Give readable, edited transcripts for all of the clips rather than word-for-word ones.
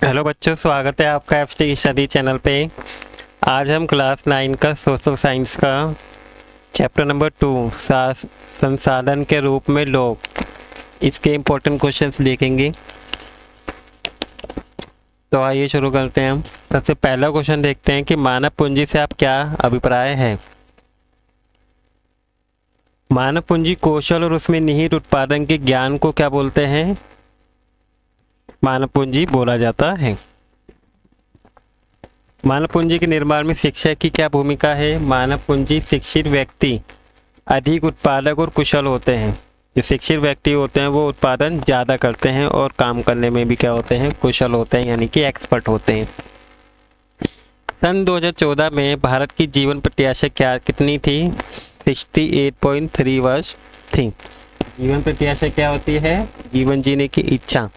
Hello बच्चों, स्वागत है आपका एफटी स्टडी चैनल पे। आज हम क्लास 9 का सोशल साइंस का चैप्टर नंबर 2 संसाधन के रूप में लोग, इसके इम्पोर्टेंट क्वेश्चंस देखेंगे। तो आइए शुरू करते हैं। हम सबसे पहला क्वेश्चन देखते हैं कि मानव पूंजी से आप क्या अभिप्राय है। मानव पूंजी कौशल और उसमें निहित उत्पादन के ज्ञान को क्या बोलते हैं? मानव पूंजी बोला जाता है। मानव पूंजी के निर्माण में शिक्षा की क्या भूमिका है? मानव पूंजी शिक्षित व्यक्ति अधिक उत्पादक और कुशल होते हैं। जो शिक्षित व्यक्ति होते हैं वो उत्पादन ज़्यादा करते हैं और काम करने में भी क्या होते हैं? कुशल होते हैं, यानी कि एक्सपर्ट होते हैं। सन 2014 में भारत की जीवन प्रत्याशा क्या कितनी थी? 68.3 वर्ष थी। जीवन प्रत्याशा क्या होती है? जीवन जीने की इच्छा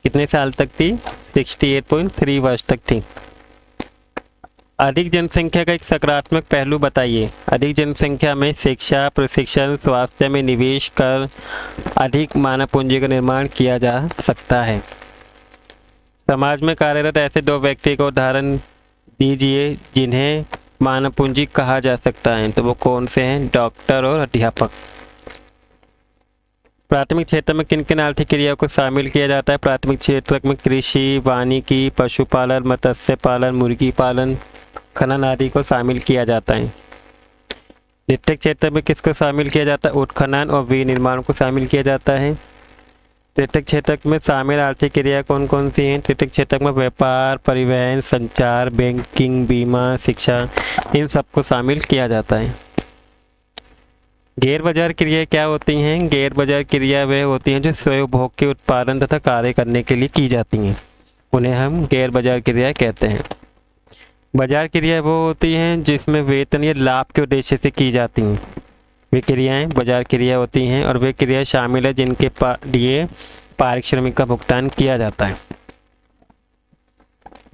कितने साल तक थी? 68.3 वर्ष तक थी। अधिक जनसंख्या का एक सकारात्मक पहलू बताइए। अधिक जनसंख्या में शिक्षा, प्रशिक्षण, स्वास्थ्य में निवेश कर अधिक मानव पूंजी का निर्माण किया जा सकता है। समाज में कार्यरत ऐसे दो व्यक्ति को उदाहरण दीजिए जिन्हें मानव पूंजी कहा जा सकता है। तो वो कौन से हैं? डॉक्टर और अध्यापक। प्राथमिक क्षेत्र में किन किन आर्थिक क्रियाओं को शामिल किया जाता है? प्राथमिक क्षेत्र में कृषि, वानिकी, पशुपालन, मत्स्य पालन, मुर्गी पालन, खनन आदि को शामिल किया जाता है। द्वितीयक क्षेत्र में किसको शामिल किया जाता है? उत्खनन और विनिर्माण को शामिल किया जाता है। तृतीयक क्षेत्र में शामिल आर्थिक क्रिया कौन कौन सी हैं? तृतीयक क्षेत्र में व्यापार, परिवहन, संचार, बैंकिंग, बीमा, शिक्षा, इन सबको शामिल किया जाता है। गैर बाजार क्रिया क्या होती हैं? गैर बाजार क्रिया वे होती हैं जो स्वयं उपभोग के उत्पादन तथा कार्य करने के लिए की जाती हैं। उन्हें हम गैर बाजार क्रिया कहते हैं। बाजार क्रिया वो होती हैं जिसमें वेतन या लाभ के उद्देश्य से की जाती हैं। वे क्रियाएं बाजार क्रिया होती हैं और वे क्रियाएं शामिल है जिनके लिए पारिश्रमिक का भुगतान किया जाता है।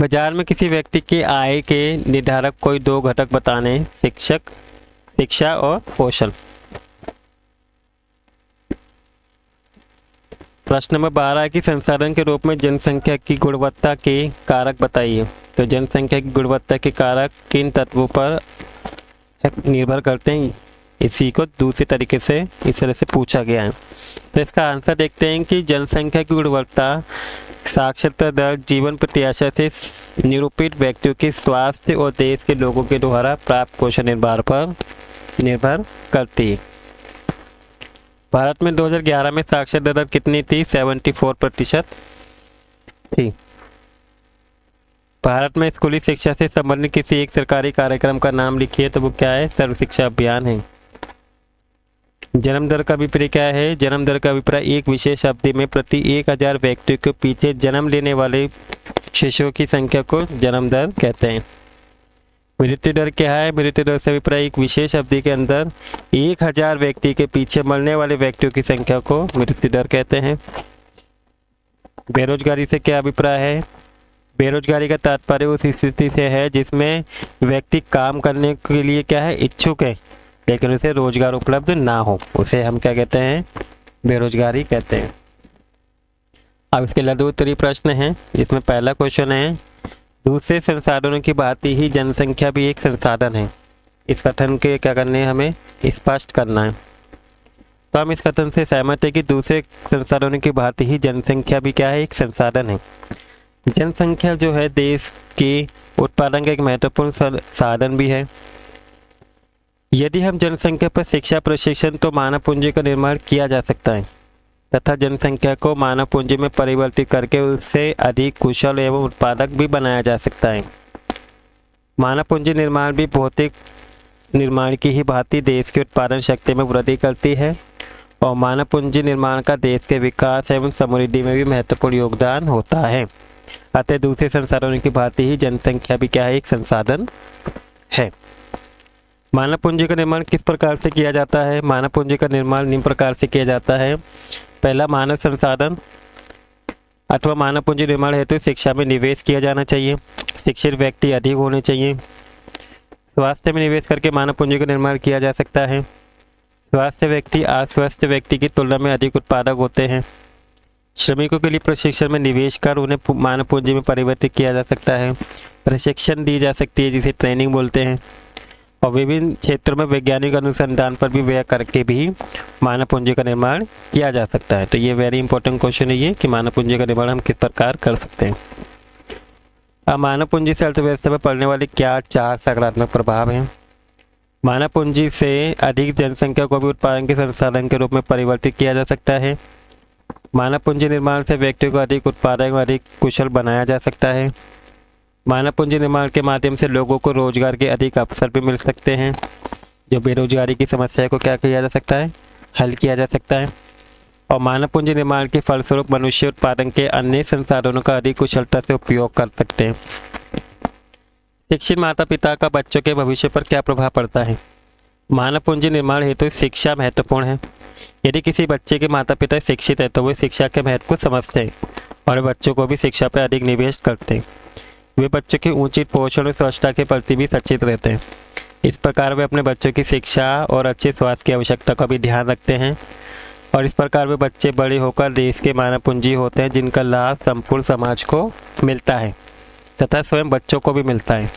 बाजार में किसी व्यक्ति की आय के निर्धारक कोई दो घटक बताने। शिक्षा और कौशल। प्रश्न नंबर 12 की संसाधन के रूप में जनसंख्या की गुणवत्ता के कारक बताइए। तो जनसंख्या की गुणवत्ता के कारक किन तत्वों पर निर्भर करते हैं? इसी को दूसरे तरीके से इस तरह से पूछा गया है। तो इसका आंसर देखते हैं कि जनसंख्या की गुणवत्ता साक्षरता दर, जीवन प्रत्याशा से निरूपित व्यक्तियों के स्वास्थ्य और देश के लोगों के द्वारा प्राप्त पोषण निर्भर पर निर्भर करती है। भारत में 2011 में साक्षरता दर कितनी थी? 74% थी। भारत में स्कूली शिक्षा से संबंधित किसी एक सरकारी कार्यक्रम का नाम लिखिए। तो वो क्या है? सर्व शिक्षा अभियान है। जन्म दर का अभिप्राय क्या है? जन्म दर का अभिप्राय एक विशेष अवधि में प्रति 1000 व्यक्तियों के पीछे जन्म लेने वाले शिशुओं की संख्या को जन्म दर कहते हैं। मृत्यु दर क्या है? मृत्यु दर से अभिप्राय एक विशेष अवधि के अंदर 1000 व्यक्ति के पीछे मरने वाले व्यक्तियों की संख्या को मृत्यु दर कहते हैं। बेरोजगारी से क्या अभिप्राय है? बेरोजगारी का तात्पर्य उस स्थिति से है जिसमें व्यक्ति काम करने के लिए क्या है? इच्छुक है, लेकिन उसे रोजगार उपलब्ध ना हो, उसे हम क्या कहते हैं? बेरोजगारी कहते हैं। अब इसके लघु उत्तरीय प्रश्न हैं, जिसमें पहला क्वेश्चन है, दूसरे संसाधनों की भांति ही जनसंख्या भी एक संसाधन है। इस कथन के क्या करने हैं? हमें स्पष्ट करना है। तो हम इस कथन से सहमत है कि दूसरे संसाधनों की भांति ही जनसंख्या भी क्या है? एक संसाधन है। जनसंख्या जो है देश के उत्पादन का एक महत्वपूर्ण साधन भी है। यदि हम जनसंख्या पर शिक्षा, प्रशिक्षण तो मानव पूंजी का निर्माण किया जा सकता है तथा जनसंख्या को मानव पूंजी में परिवर्तित करके उससे अधिक कुशल एवं उत्पादक भी बनाया जा सकता है। मानव पूंजी निर्माण भी भौतिक निर्माण की ही भांति देश की उत्पादन शक्ति में वृद्धि करती है और मानव पूंजी निर्माण का देश के विकास एवं समृद्धि में भी महत्वपूर्ण योगदान होता है। अतः दूसरे संसाधनों की भांति ही जनसंख्या भी क्या है? एक संसाधन है। मानव पूंजी का निर्माण किस प्रकार से किया जाता है? मानव पूंजी का निर्माण निम्न प्रकार से किया जाता है। पहला, मानव संसाधन अथवा मानव पूंजी निर्माण हेतु शिक्षा में निवेश किया जाना चाहिए। शिक्षित व्यक्ति अधिक होने चाहिए। स्वास्थ्य में निवेश करके मानव पूंजी का निर्माण किया जा सकता है। स्वास्थ्य व्यक्ति अस्वस्थ व्यक्ति की तुलना में अधिक उत्पादक होते हैं। श्रमिकों के लिए प्रशिक्षण में निवेश कर उन्हें मानव पूंजी में परिवर्तित किया जा सकता है। प्रशिक्षण दी जा सकती है जिसे ट्रेनिंग बोलते हैं। और विभिन्न क्षेत्रों में वैज्ञानिक अनुसंधान पर भी व्यय करके भी मानव पूंजी का निर्माण किया जा सकता है। तो ये वेरी इंपॉर्टेंट क्वेश्चन है ये कि मानव पूंजी का निर्माण हम किस प्रकार कर सकते हैं। अब मानव पूंजी से अर्थव्यवस्था पर पड़ने वाले क्या 4 सकारात्मक प्रभाव हैं। मानव पूंजी से अधिक जनसंख्या को भी उत्पादन के संसाधन के रूप में परिवर्तित किया जा सकता है। मानव पूंजी निर्माण से व्यक्ति को अधिक उत्पादक और अधिक कुशल बनाया जा सकता है। मानव पूंजी निर्माण के माध्यम से लोगों को रोजगार के अधिक अवसर भी मिल सकते हैं। जो बेरोजगारी की समस्या को क्या किया जा सकता है, हल किया जा सकता है। और मानव पूंजी निर्माण के फलस्वरूप मनुष्य उत्पादन के अन्य संसाधनों का अधिक कुशलता से उपयोग कर सकते हैं। शिक्षित माता पिता का बच्चों के भविष्य पर क्या प्रभाव पड़ता है। मानव पूंजी निर्माण हेतु शिक्षा महत्वपूर्ण है। यदि किसी बच्चे के माता पिता शिक्षित है तो वे शिक्षा के महत्व को समझते हैं और बच्चों को भी शिक्षा पर अधिक निवेश करते हैं। वे बच्चों के उचित पोषण और स्वच्छता के प्रति भी सचेत रहते हैं। इस प्रकार वे अपने बच्चों की शिक्षा और अच्छे स्वास्थ्य की आवश्यकता का भी ध्यान रखते हैं और इस प्रकार वे बच्चे बड़े होकर देश के मानव पूंजी होते हैं जिनका लाभ संपूर्ण समाज को मिलता है तथा स्वयं बच्चों को भी मिलता है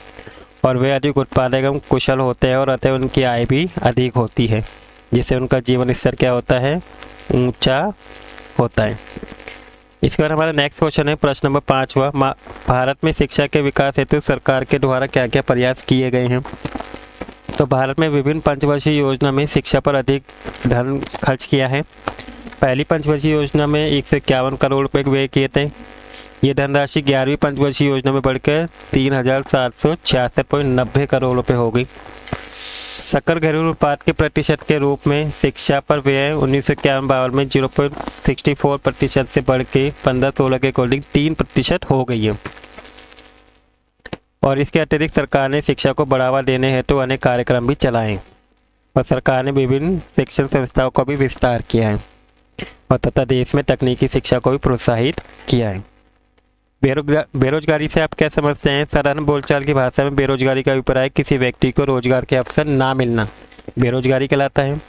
और वे अधिक उत्पादक एवं कुशल होते हैं और अतः उनकी आय भी अधिक होती है जिससे उनका जीवन स्तर क्या होता है, ऊंचा होता है। इसके बाद हमारा नेक्स्ट क्वेश्चन है प्रश्न नंबर 5वां। भारत में शिक्षा के विकास हेतु सरकार के द्वारा क्या क्या प्रयास किए गए हैं। तो भारत में विभिन्न पंचवर्षीय योजना में शिक्षा पर अधिक धन खर्च किया है। पहली पंचवर्षीय योजना में 151 करोड़ रुपये व्यय किए थे। ये धनराशि 11वीं पंचवर्षीय योजना में बढ़कर 3,766.90 करोड़ रुपये हो गई। सकल घरेलू उत्पाद के प्रतिशत के रूप में शिक्षा पर व्यय 1991-92 में 0.64% से बढ़ के 15-16 के अकॉर्डिंग 3% हो गई है। और इसके अतिरिक्त सरकार ने शिक्षा को बढ़ावा देने हेतु अनेक कार्यक्रम भी चलाए और सरकार ने विभिन्न शिक्षण संस्थाओं का भी विस्तार किया है और तथा देश में तकनीकी शिक्षा को भी प्रोत्साहित किया है। बेरोजगारी से आप क्या समझते हैं। साधारण बोलचाल की भाषा में बेरोजगारी का अभिप्राय किसी व्यक्ति को रोजगार के अवसर ना मिलना बेरोजगारी कहलाता है।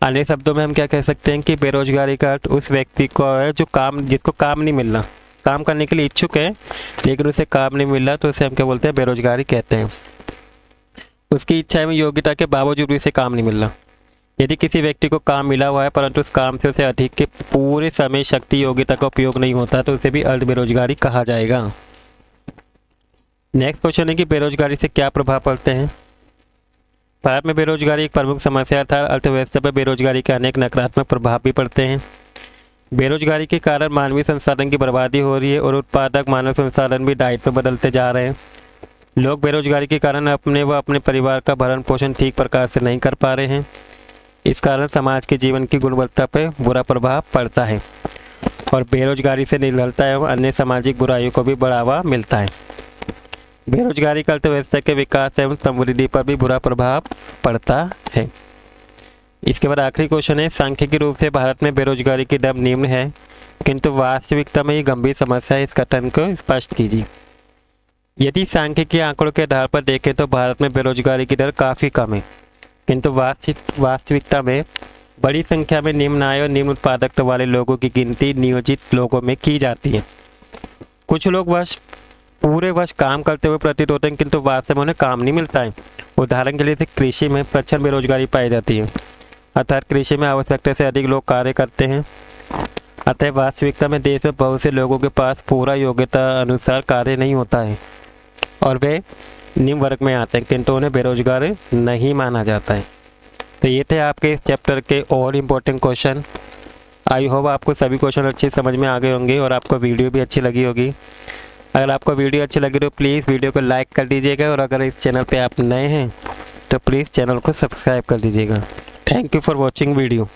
अन्य शब्दों में हम क्या कह सकते हैं कि बेरोजगारी का अर्थ उस व्यक्ति को है जिसको काम नहीं मिलना, काम करने के लिए इच्छुक है लेकिन उसे काम नहीं मिल रहा तो उसे हम क्या बोलते हैं, बेरोजगारी कहते हैं। उसकी इच्छा एवं योग्यता के बावजूद भी उसे काम नहीं मिल रहा। यदि किसी व्यक्ति को काम मिला हुआ है परंतु उस काम से उसे अधिक के पूरे समय शक्ति योग्यता का उपयोग नहीं होता तो उसे भी अर्ध बेरोजगारी कहा जाएगा। नेक्स्ट क्वेश्चन है कि बेरोजगारी से क्या प्रभाव पड़ते हैं। भारत में बेरोजगारी एक प्रमुख समस्या था। अर्थव्यवस्था पर बेरोजगारी के अनेक नकारात्मक प्रभाव भी पड़ते हैं। बेरोजगारी के कारण मानवीय संसाधन की बर्बादी हो रही है और उत्पादक मानव संसाधन भी दायित्व में बदलते जा रहे हैं। लोग बेरोजगारी के कारण अपने व अपने परिवार का भरण पोषण ठीक प्रकार से नहीं कर पा रहे हैं। इस कारण समाज के जीवन की गुणवत्ता पर बुरा प्रभाव पड़ता है और बेरोजगारी से निर्धनता एवं अन्य सामाजिक बुराइयों को भी बढ़ावा मिलता है। बेरोजगारी का अर्थव्यवस्था के विकास एवं समृद्धि पर भी बुरा प्रभाव पड़ता है। इसके बाद आखिरी क्वेश्चन है सांख्यिकी रूप से भारत में बेरोजगारी की दर निम्न है किंतु वास्तविकता में ये गंभीर समस्या है। इस कथन को स्पष्ट कीजिए। यदि सांख्यिकी आंकड़ों के आधार पर देखें तो भारत में बेरोजगारी की दर काफ़ी कम है किंतु वास्तविकता में बड़ी संख्या में निम्न आय और निम्न उत्पादकता वाले लोगों की गिनती नियोजित लोगों में की जाती है। कुछ लोग पूरे वर्ष काम करते हुए प्रतीत होते हैं किंतु वास्तव में उन्हें काम नहीं मिलता है। उदाहरण के लिए कृषि में प्रचंड बेरोजगारी पाई जाती है, अर्थात कृषि में आवश्यकता से अधिक लोग कार्य करते हैं। अतः वास्तविकता में देश में बहुत से लोगों के पास पूरा योग्यता अनुसार कार्य नहीं होता है और वे निम्न वर्ग में आते हैं किंतु उन्हें बेरोजगार नहीं माना जाता है। तो ये थे आपके इस चैप्टर के और इम्पोर्टेंट क्वेश्चन। आई होप आपको सभी क्वेश्चन अच्छे समझ में आ गए होंगे और आपको वीडियो भी अच्छी लगी होगी। अगर आपको वीडियो अच्छी लगी तो प्लीज़ वीडियो को लाइक कर दीजिएगा और अगर इस चैनल पे आप नए हैं तो प्लीज़ चैनल को सब्सक्राइब कर दीजिएगा। Thank you for watching video.